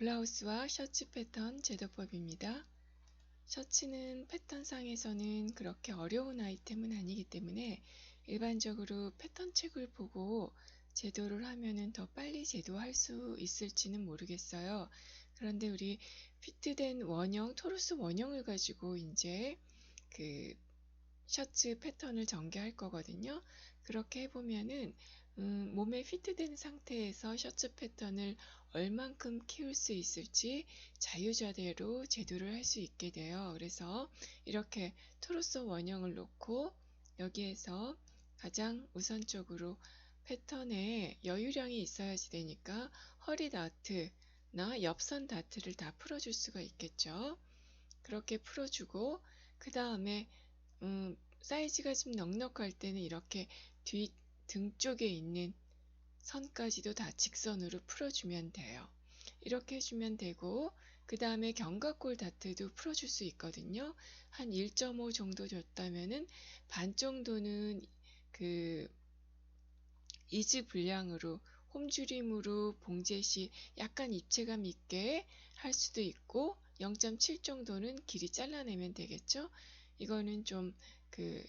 블라우스와 셔츠 패턴 제도법입니다. 셔츠는 패턴상에서는 그렇게 어려운 아이템은 아니기 때문에 일반적으로 패턴 책을 보고 제도를 하면은 더 빨리 제도할 수 있을지는 모르겠어요. 그런데 우리 피트된 원형, 토르스 원형을 가지고 이제 그 셔츠 패턴을 전개할 거거든요. 그렇게 해보면은 몸에 피트된 상태에서 셔츠 패턴을 얼만큼 키울 수 있을지 자유자재로 제도를 할 수 있게 돼요. 그래서 이렇게 토르스 원형을 놓고 여기에서 가장 우선적으로 패턴에 여유량이 있어야지 되니까 허리 다트나 옆선 다트를 다 풀어줄 수가 있겠죠. 그렇게 풀어주고 그 다음에 사이즈가 좀 넉넉할 때는 이렇게 등 쪽에 있는 선까지도 다 직선으로 풀어주면 돼요. 이렇게 해주면 되고 그 다음에 견갑골 다트도 풀어줄 수 있거든요. 한 1.5 정도 줬다면은 반 정도는 그 이즈 분량으로 홈줄임으로 봉제시 약간 입체감 있게 할 수도 있고 0.7 정도는 길이 잘라내면 되겠죠. 이거는 좀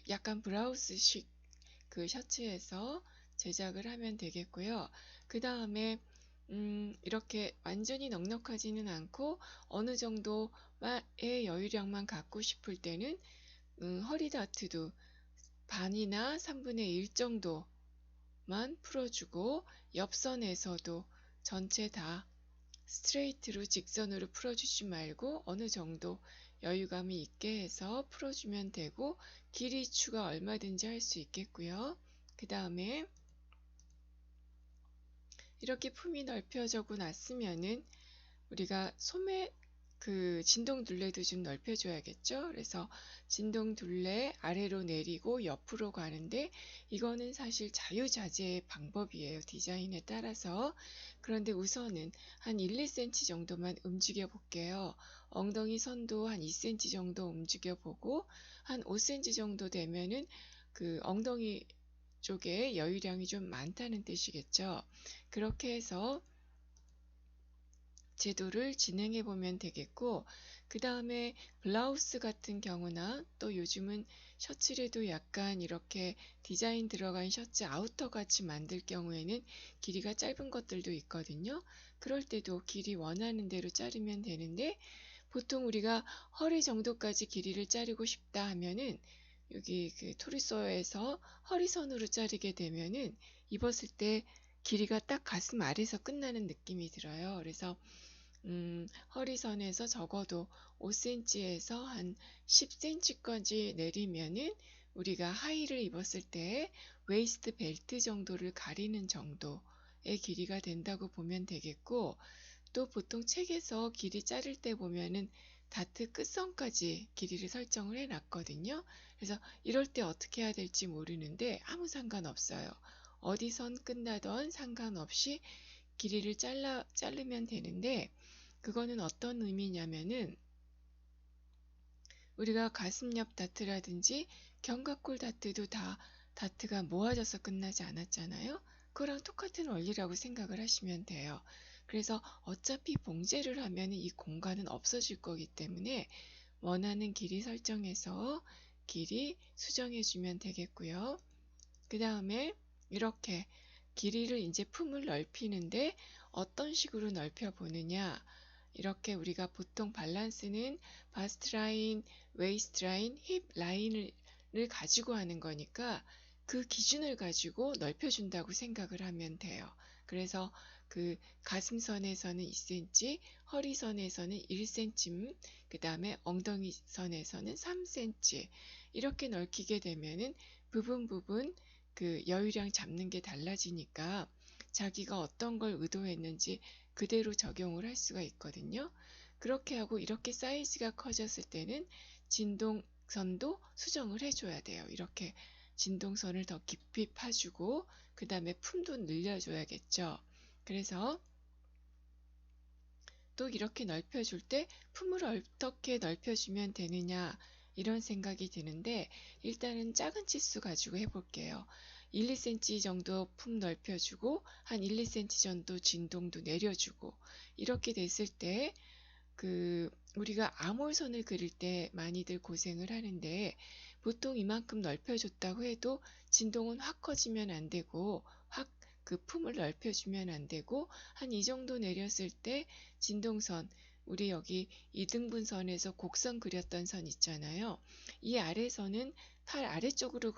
약간 브라우스식 그 셔츠에서 제작을 하면 되겠고요. 그 다음에 이렇게 완전히 넉넉하지는 않고 어느 정도의 여유량만 갖고 싶을 때는 허리 다트도 반이나 3분의 1 정도만 풀어주고 옆선에서도 전체 다 스트레이트로 직선으로 풀어주지 말고 어느 정도 여유감이 있게 해서 풀어주면 되고 길이 추가 얼마든지 할 수 있겠고요. 그 다음에 이렇게 품이 넓혀지고 났으면은 우리가 소매 진동 둘레도 좀 넓혀줘야겠죠. 그래서 진동 둘레 아래로 내리고 옆으로 가는데 이거는 사실 자유자재의 방법이에요. 디자인에 따라서. 그런데 우선은 한 1, 2cm 정도만 움직여 볼게요. 엉덩이 선도 한 2cm 정도 움직여 보고 한 5cm 정도 되면은 엉덩이 쪽에 여유량이 좀 많다는 뜻이겠죠. 그렇게 해서 제도를 진행해 보면 되겠고 그 다음에 블라우스 같은 경우나 또 요즘은 셔츠에도 약간 이렇게 디자인 들어간 셔츠 아우터 같이 만들 경우에는 길이가 짧은 것들도 있거든요. 그럴 때도 길이 원하는 대로 자르면 되는데 보통 우리가 허리 정도까지 길이를 자르고 싶다 하면은 여기 토리소에서 허리선으로 자르게 되면은 입었을 때 길이가 딱 가슴 아래서 끝나는 느낌이 들어요. 그래서 허리선에서 적어도 5cm에서 한 10cm까지 내리면은 우리가 하의를 입었을 때 웨이스트 벨트 정도를 가리는 정도의 길이가 된다고 보면 되겠고 또 보통 책에서 길이 자를 때 보면은 다트 끝선까지 길이를 설정을 해 놨거든요. 그래서 이럴 때 어떻게 해야 될지 모르는데 아무 상관없어요. 어디 선 끝나던 상관없이 길이를 자르면 되는데 그거는 어떤 의미냐면은 우리가 가슴 옆 다트라든지 견갑골 다트도 다 다트가 모아져서 끝나지 않았잖아요. 그거랑 똑같은 원리라고 생각을 하시면 돼요. 그래서 어차피 봉제를 하면 이 공간은 없어질 거기 때문에 원하는 길이 설정해서 길이 수정해 주면 되겠고요. 그 다음에 이렇게 길이를 이제 품을 넓히는데 어떤 식으로 넓혀 보느냐 이렇게 우리가 보통 밸런스는 바스트 라인, 웨이스트 라인, 힙 라인을 가지고 하는 거니까 그 기준을 가지고 넓혀준다고 생각을 하면 돼요. 그래서 가슴선에서는 2cm, 허리선에서는 1cm, 그 다음에 엉덩이선에서는 3cm 이렇게 넓히게 되면은 부분 여유량 잡는 게 달라지니까 자기가 어떤 걸 의도했는지 그대로 적용을 할 수가 있거든요. 그렇게 하고 이렇게 사이즈가 커졌을 때는 진동선도 수정을 해줘야 돼요. 이렇게 진동선을 더 깊이 파주고 그 다음에 품도 늘려줘야겠죠. 그래서 또 이렇게 넓혀줄 때 품을 어떻게 넓혀주면 되느냐 이런 생각이 드는데 일단은 작은 치수 가지고 해볼게요. 1, 2cm 정도 품 넓혀주고 한 1, 2cm 정도 진동도 내려주고 이렇게 됐을 때 우리가 아몰선을 그릴 때 많이들 고생을 하는데 보통 이만큼 넓혀줬다고 해도 진동은 확 커지면 안 되고 확 그 품을 넓혀주면 안 되고 한 이 정도 내렸을 때 진동선 우리 여기 2등분선에서 곡선 그렸던 선 있잖아요. 이 아래선은 팔 아래쪽으로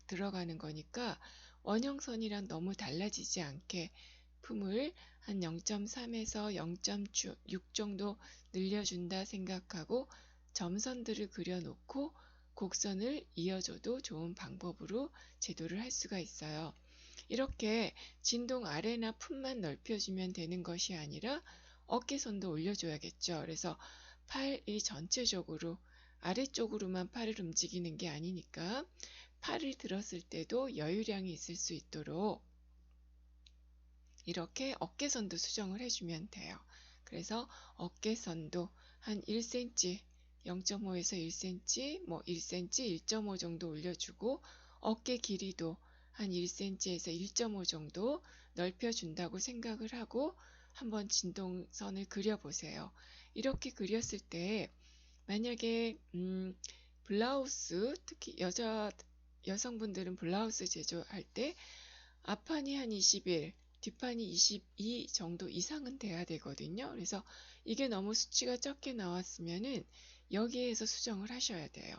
들어가는 거니까 원형선이랑 너무 달라지지 않게 품을 한 0.3에서 0.6 정도 늘려준다 생각하고 점선들을 그려놓고 곡선을 이어줘도 좋은 방법으로 제도를 할 수가 있어요. 이렇게 진동 아래나 품만 넓혀주면 되는 것이 아니라 어깨선도 올려줘야겠죠. 그래서 팔이 전체적으로 아래쪽으로만 팔을 움직이는 게 아니니까 팔을 들었을 때도 여유량이 있을 수 있도록 이렇게 어깨선도 수정을 해주면 돼요. 그래서 어깨선도 한 1cm, 0.5에서 1cm, 뭐 1cm, 1.5 정도 올려주고 어깨 길이도 한 1cm에서 1.5 정도 넓혀준다고 생각을 하고 한번 진동선을 그려보세요. 이렇게 그렸을 때 만약에 블라우스, 특히 여성분들은 블라우스 제조할 때 앞판이 한 21, 뒷판이 22 정도 이상은 돼야 되거든요. 그래서 이게 너무 수치가 적게 나왔으면은 여기에서 수정을 하셔야 돼요.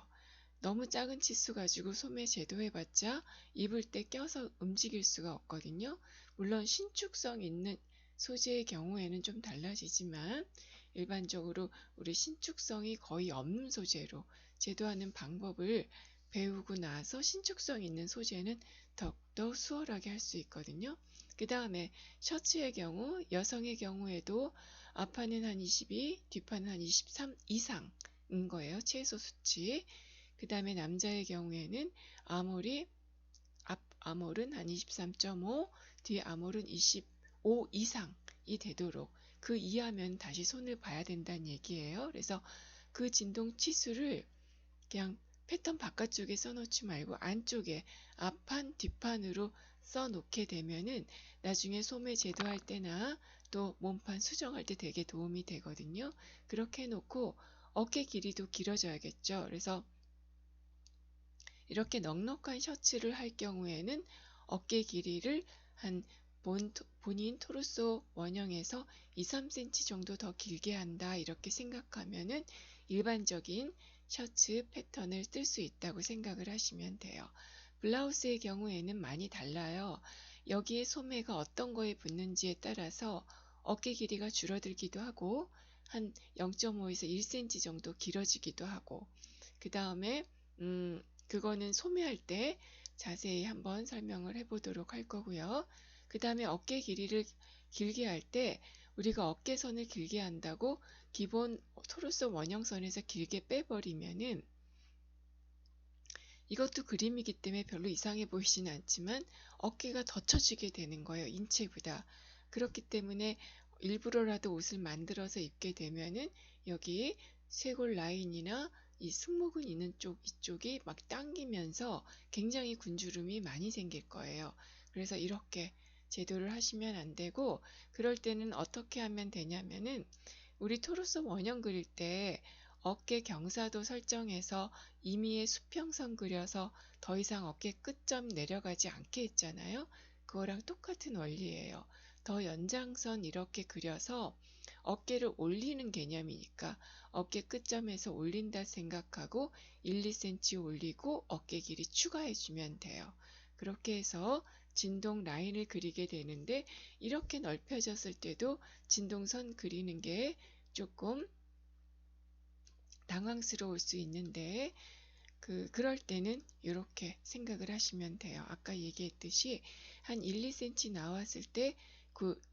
너무 작은 치수 가지고 소매 제도해봤자 입을 때 껴서 움직일 수가 없거든요. 물론 신축성 있는 소재의 경우에는 좀 달라지지만 일반적으로 우리 신축성이 거의 없는 소재로 제도하는 방법을 배우고 나서 신축성 있는 소재는 더욱더 수월하게 할 수 있거든요. 그 다음에 셔츠의 경우, 여성의 경우에도 앞판은 한 22, 뒷판은 한 23 이상인 거예요. 최소 수치. 그 다음에 남자의 경우에는 앞 아몰은 한 23.5, 뒤 아몰은 25 이상이 되도록 그 이하면 다시 손을 봐야 된다는 얘기예요. 그래서 그 진동 치수를 그냥 패턴 바깥쪽에 써놓지 말고 안쪽에 앞판, 뒷판으로 써놓게 되면은 나중에 소매 제도할 때나 또 몸판 수정할 때 되게 도움이 되거든요. 그렇게 해놓고 어깨 길이도 길어져야겠죠. 그래서 이렇게 넉넉한 셔츠를 할 경우에는 어깨 길이를 한 본인 토르소 원형에서 2, 3cm 정도 더 길게 한다 이렇게 생각하면은 일반적인 셔츠 패턴을 뜰 수 있다고 생각을 하시면 돼요. 블라우스의 경우에는 많이 달라요. 여기에 소매가 어떤 거에 붙는지에 따라서 어깨 길이가 줄어들기도 하고 한 0.5에서 1cm 정도 길어지기도 하고 그 다음에 그거는 소매할 때 자세히 한번 설명을 해보도록 할 거고요. 그 다음에 어깨 길이를 길게 할 때 우리가 어깨선을 길게 한다고 기본 토르소 원형선에서 길게 빼버리면은 이것도 그림이기 때문에 별로 이상해 보이지는 않지만 어깨가 더 처지게 되는 거예요. 인체보다. 그렇기 때문에 일부러라도 옷을 만들어서 입게 되면은 여기 쇄골 라인이나 이 승모근 있는 이쪽이 막 당기면서 굉장히 군주름이 많이 생길 거예요. 그래서 이렇게 제도를 하시면 안 되고 그럴 때는 어떻게 하면 되냐면은 우리 토르소 원형 그릴 때 어깨 경사도 설정해서 임의의 수평선 그려서 더 이상 어깨 끝점 내려가지 않게 했잖아요. 그거랑 똑같은 원리예요. 더 연장선 이렇게 그려서 어깨를 올리는 개념이니까 어깨 끝점에서 올린다 생각하고 1, 2cm 올리고 어깨 길이 추가해주면 돼요. 그렇게 해서 진동 라인을 그리게 되는데 이렇게 넓혀졌을 때도 진동선 그리는 게 조금 당황스러울 수 있는데 그럴 때는 이렇게 생각을 하시면 돼요. 아까 얘기했듯이 한 1, 2cm 나왔을 때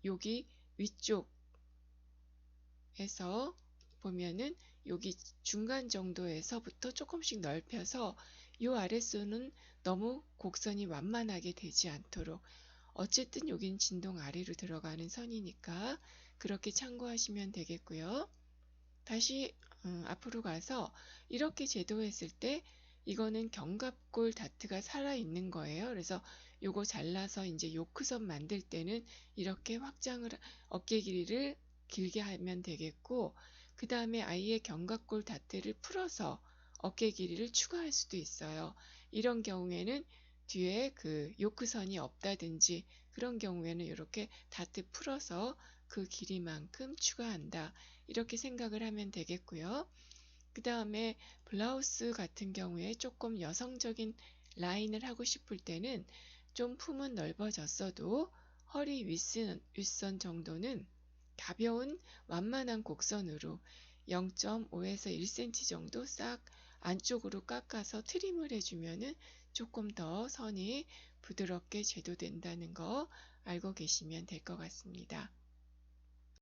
여기 위쪽에서 보면은 여기 중간 정도에서부터 조금씩 넓혀서 이 아랫선은 너무 곡선이 완만하게 되지 않도록 어쨌든 여긴 진동 아래로 들어가는 선이니까 그렇게 참고하시면 되겠고요. 다시 앞으로 가서 이렇게 제도했을 때 이거는 견갑골 다트가 살아있는 거예요. 그래서 요거 잘라서 이제 요크선 만들 때는 이렇게 확장을, 어깨 길이를 길게 하면 되겠고, 그 다음에 아이의 견갑골 다트를 풀어서 어깨 길이를 추가할 수도 있어요. 이런 경우에는 뒤에 그 요크선이 없다든지 그런 경우에는 이렇게 다트 풀어서 그 길이만큼 추가한다. 이렇게 생각을 하면 되겠고요. 그 다음에 블라우스 같은 경우에 조금 여성적인 라인을 하고 싶을 때는 좀 품은 넓어졌어도 허리 윗선 정도는 가벼운 완만한 곡선으로 0.5에서 1cm 정도 싹 안쪽으로 깎아서 트림을 해주면은 조금 더 선이 부드럽게 제도된다는 거 알고 계시면 될 것 같습니다.